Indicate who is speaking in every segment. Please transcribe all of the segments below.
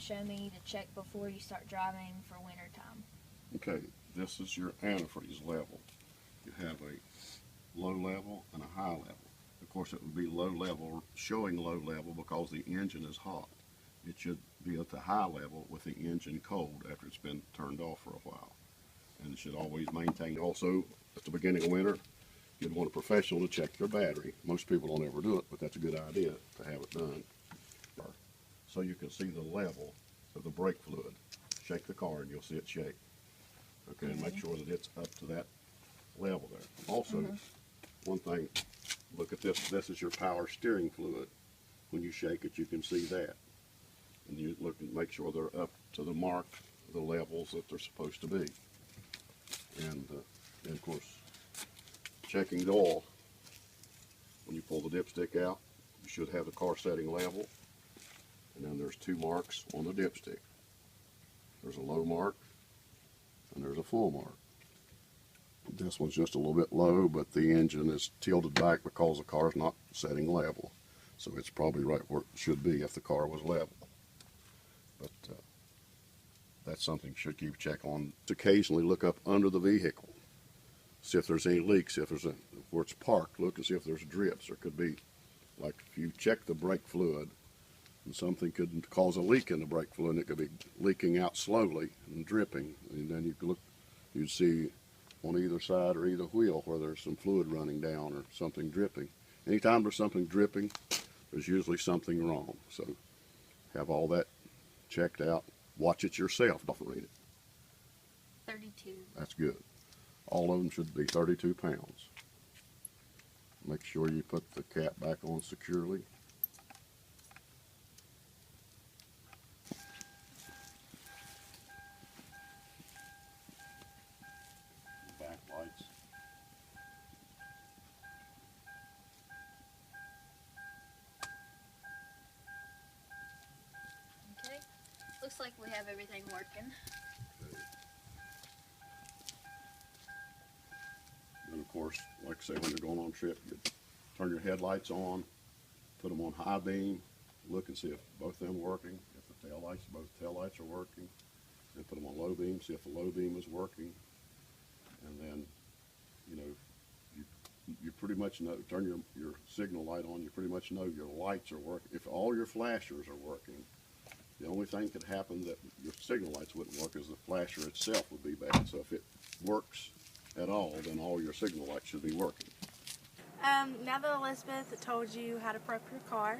Speaker 1: show me to check before you start driving for winter time?
Speaker 2: Okay, this is your antifreeze level. You have a low level and a high level. Of course, it would be low level, showing low level because the engine is hot. It should be at the high level with the engine cold after it's been turned off for a while. And it should always maintain. Also, at the beginning of winter, you'd want a professional to check your battery. Most people don't ever do it, but that's a good idea to have it done. So you can see the level of the brake fluid. Shake the car and you'll see it shake. Okay, and make sure that it's up to that level there. Also, one thing, look at this. This is your power steering fluid. When you shake it, you can see that. And you look and make sure they're up to the mark, the levels that they're supposed to be. And of course, checking the oil. When you pull the dipstick out, you should have the car setting level. And then there's two marks on the dipstick. There's a low mark and there's a full mark. This one's just a little bit low, but the engine is tilted back because the car's not setting level. So it's probably right where it should be if the car was level. But that's something you should keep check on. Occasionally look up under the vehicle. See if there's any leaks. If there's where it's parked, look and see if there's drips. There could be, like if you check the brake fluid, and something could cause a leak in the brake fluid, and it could be leaking out slowly and dripping. And then you could look, you'd see on either side or either wheel where there's some fluid running down or something dripping. Anytime there's something dripping, there's usually something wrong. So have all that checked out. Watch it yourself. Don't read it.
Speaker 1: 32.
Speaker 2: That's good. All of them should be 32 pounds. Make sure you put the cap back on securely. Backlights.
Speaker 1: Okay. Looks like we have everything working.
Speaker 2: And of course, like I say, when you're going on a trip, you turn your headlights on, put them on high beam, look and see if both of them are working. If the both tail lights are working, then put them on low beam, see if the low beam is working. And then, you know, you pretty much know, turn your signal light on, you pretty much know your lights are working. If all your flashers are working, the only thing could happen that your signal lights wouldn't work is the flasher itself would be bad. So if it works at all, then all your signal lights should be working.
Speaker 3: Now that Elizabeth told you how to prep your car,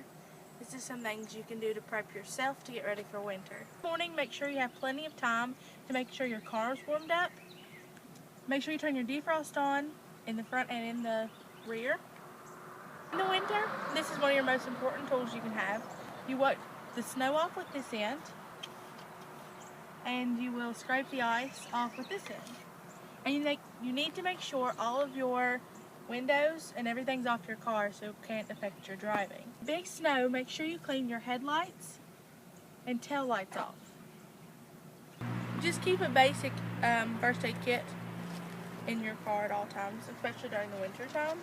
Speaker 3: this is some things you can do to prep yourself to get ready for winter. In the morning, make sure you have plenty of time to make sure your car is warmed up. Make sure you turn your defrost on in the front and in the rear. In the winter, this is one of your most important tools you can have. You wipe the snow off with this end, and you will scrape the ice off with this end. And you need to make sure all of your windows and everything's off your car so it can't affect your driving. Big snow, make sure you clean your headlights and tail lights off. Just keep a basic first aid kit in your car at all times, especially during the winter time.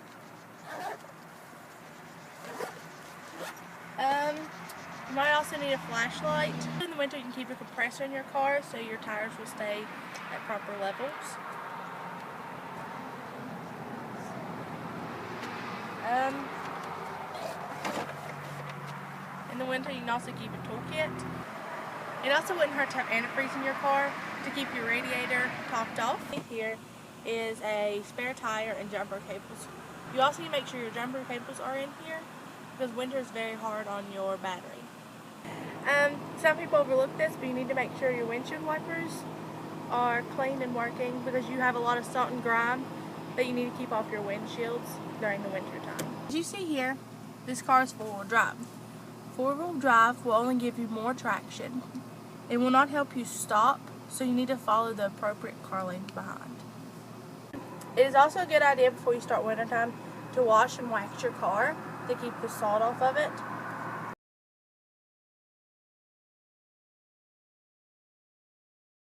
Speaker 3: You might also need a flashlight. In the winter, you can keep a compressor in your car so your tires will stay at proper levels. In the winter, you can also keep a toolkit. It also wouldn't hurt to have antifreeze in your car to keep your radiator topped off. Here is a spare tire and jumper cables. You also need to make sure your jumper cables are in here because winter is very hard on your battery. Some people overlook this, but you need to make sure your windshield wipers are clean and working because you have a lot of salt and grime that you need to keep off your windshields during the winter time. As you see here, this car is four-wheel drive. Four-wheel drive will only give you more traction. It will not help you stop, so you need to follow the appropriate car lanes behind. It is also a good idea before you start wintertime to wash and wax your car to keep the salt off of it.